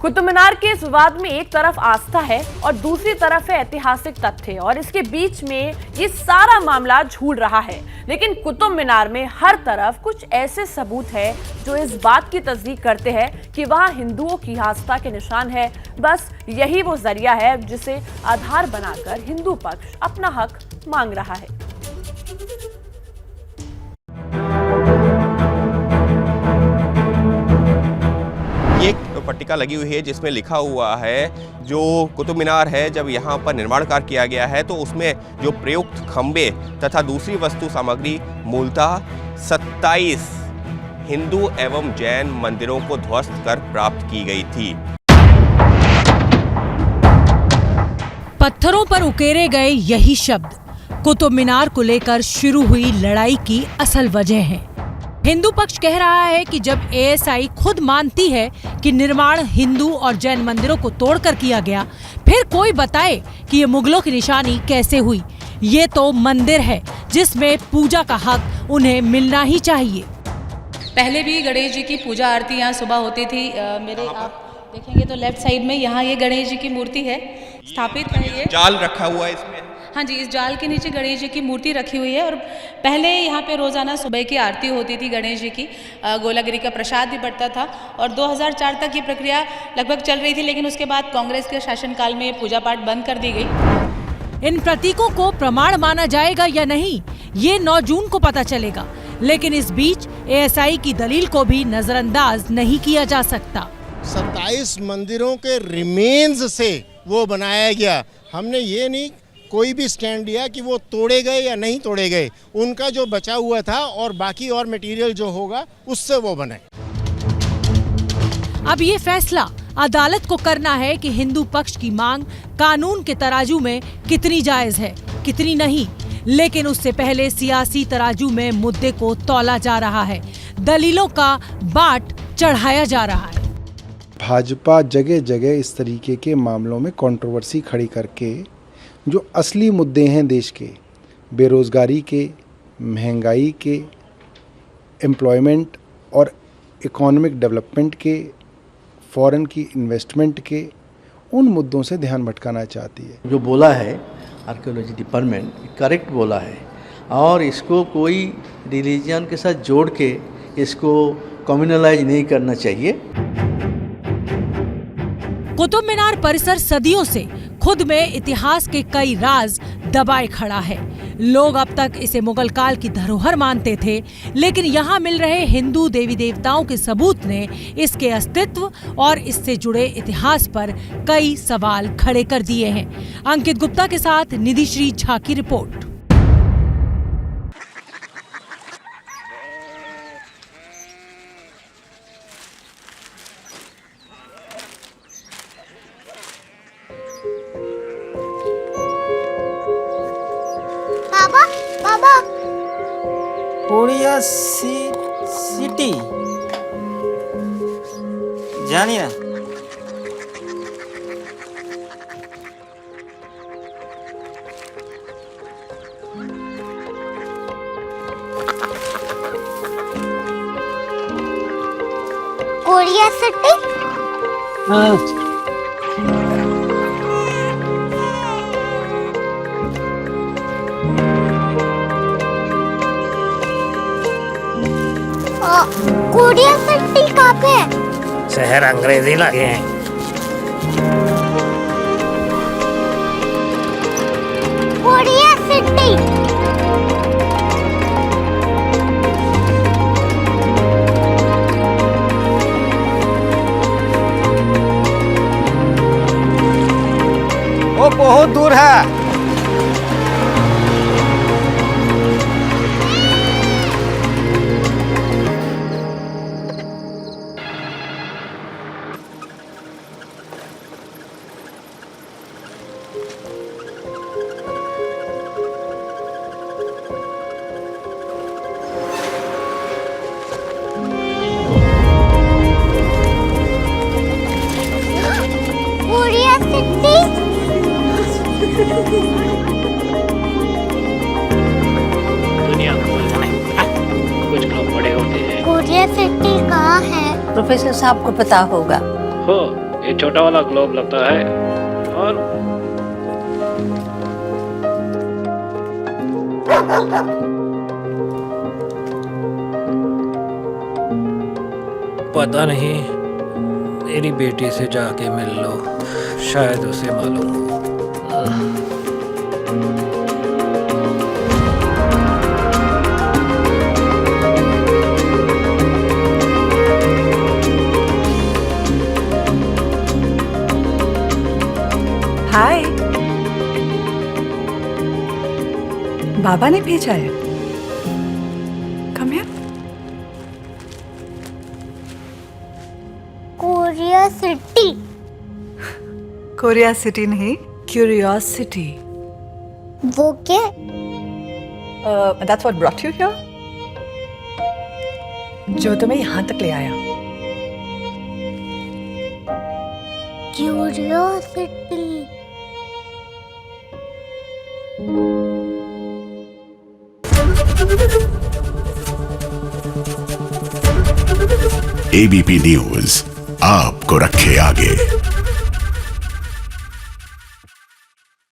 कुतुब मीनार के इस विवाद में एक तरफ आस्था है और दूसरी तरफ है ऐतिहासिक तथ्य, और इसके बीच में ये सारा मामला झूल रहा है। लेकिन कुतुब मीनार में हर तरफ कुछ ऐसे सबूत है जो इस बात की तस्दीक करते हैं कि वहां हिंदुओं की आस्था के निशान है। बस यही वो जरिया है जिसे आधार बनाकर हिंदू पक्ष अपना हक मांग रहा है। ये पट्टिका लगी हुई है जिसमें लिखा हुआ है जो कुतुब मीनार है, जब यहाँ पर निर्माण कार्य किया गया है तो उसमें जो प्रयुक्त खंबे तथा दूसरी वस्तु सामग्री मूलतः 27 हिंदू एवं जैन मंदिरों को ध्वस्त कर प्राप्त की गई थी। पत्थरों पर उकेरे गए यही शब्द कुतुब मीनार को लेकर शुरू हुई लड़ाई की असल वजह है। हिंदू पक्ष कह रहा है कि जब एएसआई खुद मानती है कि निर्माण हिंदू और जैन मंदिरों को तोड़कर किया गया, फिर कोई बताए कि ये मुगलों की निशानी कैसे हुई। ये तो मंदिर है जिसमें पूजा का हक उन्हें मिलना ही चाहिए। पहले भी गणेश जी की पूजा आरती यहाँ सुबह होती थी। आप देखेंगे तो लेफ्ट साइड में यहाँ ये गणेश जी की मूर्ति है, स्थापित है। ये जाल रखा हुआ है इसमें। हाँ जी, इस जाल के नीचे गणेश जी की मूर्ति रखी हुई है। और पहले यहाँ पे रोजाना सुबह की आरती होती थी गणेश जी की, गोलागिरी का प्रसाद भी बढ़ता था। और 2004 तक ये प्रक्रिया लगभग चल रही थी, लेकिन उसके बाद कांग्रेस के शासनकाल में पूजा पाठ बंद कर दी गई। इन प्रतीकों को प्रमाण माना जाएगा या नहीं, ये 9 जून को पता चलेगा। लेकिन इस बीच एएसआई की दलील को भी नजरअंदाज नहीं किया जा सकता। 27 मंदिरों के रिमेन्स से वो बनाया गया। हमने ये नहीं कोई भी स्टैंड लिया कि वो तोड़े गए या नहीं तोड़े गए। उनका जो बचा हुआ था और बाकी और मटेरियल जो होगा उससे वो बने। अब ये फैसला अदालत को करना है कि हिंदू पक्ष की मांग कानून के तराजू में कितनी जायज है, कितनी नहीं। लेकिन उससे पहले सियासी तराजू में मुद्दे को तौला जा रहा है, दलीलों का बाट चढ़ाया जा रहा है। भाजपा जगह जगह इस तरीके के मामलों में कंट्रोवर्सी खड़ी करके जो असली मुद्दे हैं देश के, बेरोज़गारी के, महंगाई के, एम्प्लॉयमेंट और इकोनॉमिक डेवलपमेंट के, फॉरेन की इन्वेस्टमेंट के, उन मुद्दों से ध्यान भटकाना चाहती है। जो बोला है आर्कियोलॉजी डिपार्टमेंट करेक्ट बोला है, और इसको कोई रिलीजन के साथ जोड़ के इसको कम्युनलाइज नहीं करना चाहिए। कुतुब मीनार परिसर सदियों से खुद में इतिहास के कई राज दबाए खड़ा है। लोग अब तक इसे मुगल काल की धरोहर मानते थे, लेकिन यहाँ मिल रहे हिंदू देवी देवताओं के सबूत ने इसके अस्तित्व और इससे जुड़े इतिहास पर कई सवाल खड़े कर दिए हैं। अंकित गुप्ता के साथ निधि श्री झा की रिपोर्ट। कोरिया सिटी जानिए कोरिया सिटी। कोरिया सिटी कहाँ पे है? शहर अंग्रेजी लगे हैं। Korea city. वो बहुत दूर है। दुनिया कुछ लोग बड़े होते हैं। कोरिया सिटी कहाँ है? प्रोफेसर साहब को पता होगा। हो ये छोटा वाला ग्लोब लगता है और पता नहीं, मेरी बेटी से जाके मिल लो, शायद उसे मालूम हो। हाय, बाबा ने भेजा है। Come here. Korea city. Korea city नहीं, क्यूरियोसिटी। वो क्या? That's what brought you here? जो तुम्हें यहाँ तक ले आया। क्यूरियोसिटी। ABP न्यूज आपको रखे आगे।